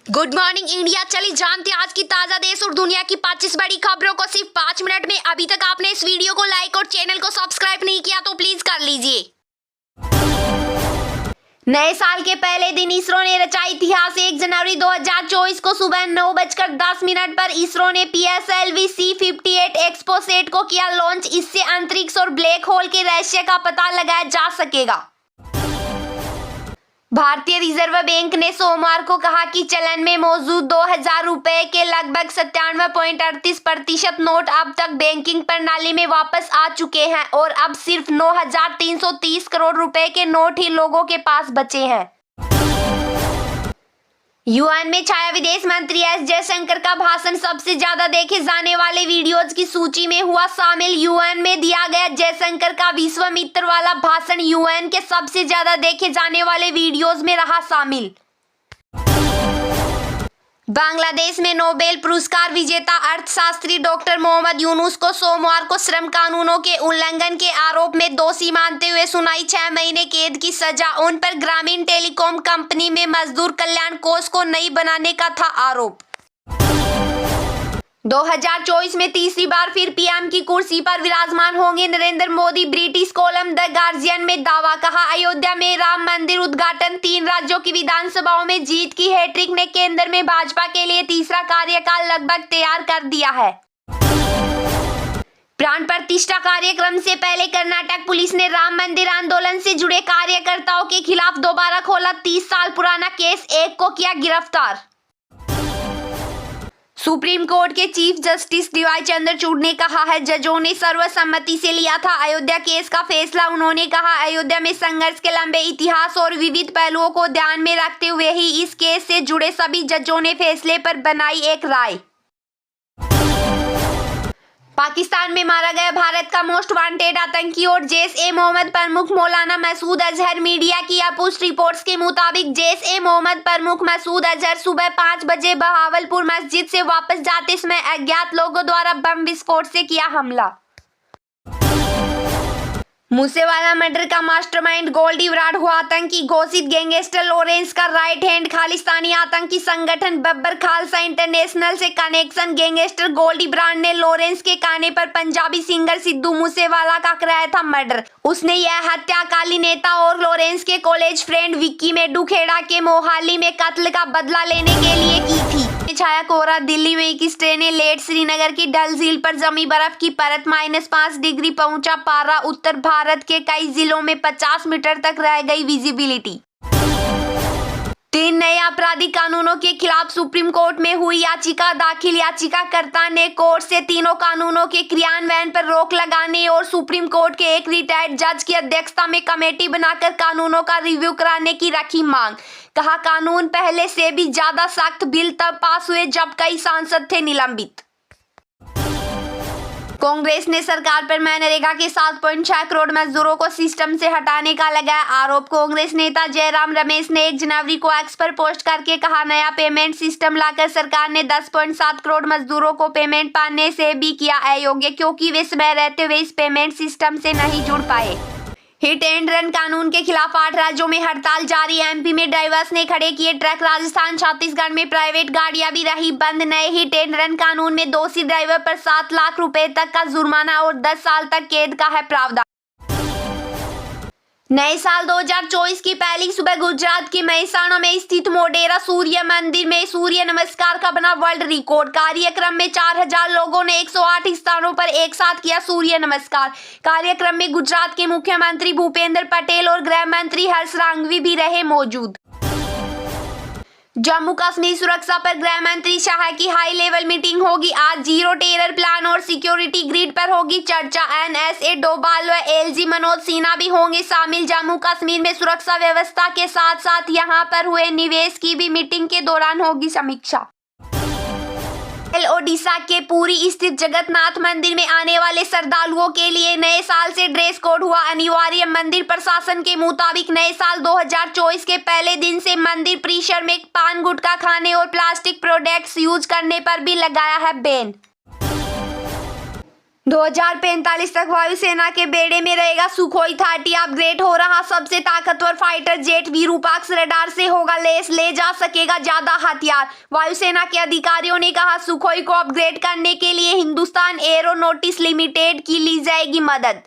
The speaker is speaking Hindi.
Good morning India. चलिए जानते हैं आज की ताजा देश और दुनिया की 25 बड़ी खबरों को सिर्फ 5 मिनट में। अभी तक आपने इस वीडियो को लाइक और चैनल को सब्सक्राइब नहीं किया तो प्लीज कर लीजिए। नए साल के पहले दिन इसरो ने रचा इतिहास। 1 जनवरी 2024 को सुबह 9:10 पर इसरो ने PSLV C58 एक्सपोसेट को किया लॉन्च। इससे अंतरिक्ष और ब्लैक होल के रहस्य का पता लगाया जा सकेगा। भारतीय रिजर्व बैंक ने सोमवार को कहा कि चलन में मौजूद 2000 रुपए के लगभग 97.38% नोट अब तक बैंकिंग प्रणाली में वापस आ चुके हैं और अब सिर्फ 9330 करोड़ रुपए के नोट ही लोगों के पास बचे हैं। यूएन में छाया विदेश मंत्री एस जयशंकर का भाषण सबसे ज्यादा देखे जाने वाले वीडियोज की सूची में हुआ शामिल। यूएन में दिया गया जयशंकर का विश्व मित्र वाला भाषण यूएन के सबसे ज्यादा देखे जाने वाले वीडियोज में रहा शामिल। बांग्लादेश में नोबेल पुरस्कार विजेता अर्थशास्त्री डॉक्टर मोहम्मद यूनुस को सोमवार को श्रम कानूनों के उल्लंघन के आरोप में दोषी मानते हुए सुनाई 6 महीने कैद की सजा। उन पर ग्रामीण टेलीकॉम कंपनी में मजदूर कल्याण कोष को नहीं बनाने का था आरोप। 2024 में तीसरी बार फिर पीएम की कुर्सी पर विराजमान होंगे Narendra Modi. British column the guardian में दावा। कहा, अयोध्या में राम मंदिर उद्घाटन। 3 राज्यों की विधानसभाओं में जीत की हैट्रिक ने केंद्र में भाजपा के लिए तीसरा कार्यकाल लगभग तैयार कर दिया है। प्राण प्रतिष्ठा कार्यक्रम से पहले कर्नाटक पुलिस ने राम मंदिर आंदोलन से जुड़े कार्यकर्ताओं के खिलाफ दोबारा खोला 30 साल पुराना केस। 1 को किया गिरफ्तार। सुप्रीम कोर्ट के चीफ जस्टिस डीवाई चंद्रचूड़ ने कहा है, जजों ने सर्वसम्मति से लिया था अयोध्या केस का फैसला। उन्होंने कहा, अयोध्या में संघर्ष के लंबे इतिहास और विविध पहलुओं को ध्यान में रखते हुए ही इस केस से जुड़े सभी जजों ने फैसले पर बनाई एक राय। पाकिस्तान में मारा गया भारत का मोस्ट वांटेड आतंकी और जैश-ए-मोहम्मद प्रमुख मौलाना मसूद अजहर। मीडिया की अपुष्ट रिपोर्ट्स के मुताबिक जैश-ए-मोहम्मद प्रमुख मसूद अजहर सुबह 5 बजे बहावलपुर मस्जिद से वापस जाते समय अज्ञात लोगों द्वारा बम विस्फोट से किया हमला। मूसेवाला मर्डर का मास्टरमाइंड गोल्डी बराड़ हुआ आतंकी घोषित। गैंगस्टर लॉरेंस का राइट हैंड। खालिस्तानी आतंकी संगठन बब्बर खालसा इंटरनेशनल से कनेक्शन। गैंगस्टर गोल्डी बराड़ ने लॉरेंस के कहने पर पंजाबी सिंगर सिद्धू मूसेवाला का कराया था मर्डर। उसने यह हत्या अकाली नेता और लॉरेंस के कॉलेज फ्रेंड विक्की मेडू खेड़ा के मोहाली में कत्ल का बदला लेने के लिए की थी। छाया कोहरा। दिल्ली में 21 ट्रेनें लेट। श्रीनगर की डल झील पर जमी बर्फ की परत। -5 डिग्री पहुंचा पारा। उत्तर भारत के कई जिलों में 50 मीटर तक रह गई विजिबिलिटी। 3 नए आपराधिक कानूनों के खिलाफ सुप्रीम कोर्ट में हुई याचिका दाखिल। याचिकाकर्ता ने कोर्ट से तीनों कानूनों के क्रियान्वयन पर रोक लगाने और सुप्रीम कोर्ट के एक रिटायर्ड जज की अध्यक्षता में कमेटी बनाकर कानूनों का रिव्यू कराने की रखी मांग। कहा, कानून पहले से भी ज्यादा सख्त। बिल तब पास हुए जब कई सांसद थे निलंबित। कांग्रेस ने सरकार पर मनरेगा के 7.6 करोड़ मजदूरों को सिस्टम से हटाने का लगाया आरोप। कांग्रेस नेता जयराम रमेश ने 1 जनवरी को एक्स पर पोस्ट करके कहा, नया पेमेंट सिस्टम लाकर सरकार ने 10.7 करोड़ मजदूरों को पेमेंट पाने से भी किया अयोग्य, क्योंकि वे समय रहते हुए इस पेमेंट सिस्टम से नहीं जुड़ पाए। हिट एंड रन कानून के खिलाफ 8 राज्यों में हड़ताल जारी। एमपी में ड्राइवर्स ने खड़े किए ट्रक। राजस्थान छत्तीसगढ़ में प्राइवेट गाड़ियां भी रही बंद। नए हिट एंड रन कानून में दोषी ड्राइवर पर 7 लाख रुपए तक का जुर्माना और 10 साल तक कैद का है प्रावधान। नए साल 2024 की पहली सुबह गुजरात के मेहसाणा में स्थित मोढेरा सूर्य मंदिर में सूर्य नमस्कार का बना वर्ल्ड रिकॉर्ड। कार्यक्रम में 4000 लोगों ने 108 स्थानों पर एक साथ किया सूर्य नमस्कार। कार्यक्रम में गुजरात के मुख्यमंत्री भूपेंद्र पटेल और गृह मंत्री हर्ष सांघवी भी रहे मौजूद। जम्मू कश्मीर सुरक्षा पर गृह मंत्री शाह की हाई लेवल मीटिंग होगी आज। जीरो टेरर प्लान और सिक्योरिटी ग्रिड पर होगी चर्चा। NSA डोभाल व LG मनोज सिन्हा भी होंगे शामिल। जम्मू कश्मीर में सुरक्षा व्यवस्था के साथ साथ यहां पर हुए निवेश की भी मीटिंग के दौरान होगी समीक्षा। ओडिशा के पुरी स्थित जगन्नाथ मंदिर में आने वाले श्रद्धालुओं के लिए नए साल से ड्रेस कोड हुआ अनिवार्य। मंदिर प्रशासन के मुताबिक नए साल 2024 के पहले दिन से मंदिर परिसर में पान गुटखा खाने और प्लास्टिक प्रोडक्ट्स यूज करने पर भी लगाया है बैन। 2045 तक वायुसेना के बेड़े में रहेगा सुखोई 30। अपग्रेड हो रहा सबसे ताकतवर फाइटर जेट विरूपाक्ष रडार से होगा लेस, ले जा सकेगा ज्यादा हथियार। वायुसेना के अधिकारियों ने कहा सुखोई को अपग्रेड करने के लिए हिंदुस्तान एरोनॉटिक्स लिमिटेड की ली जाएगी मदद।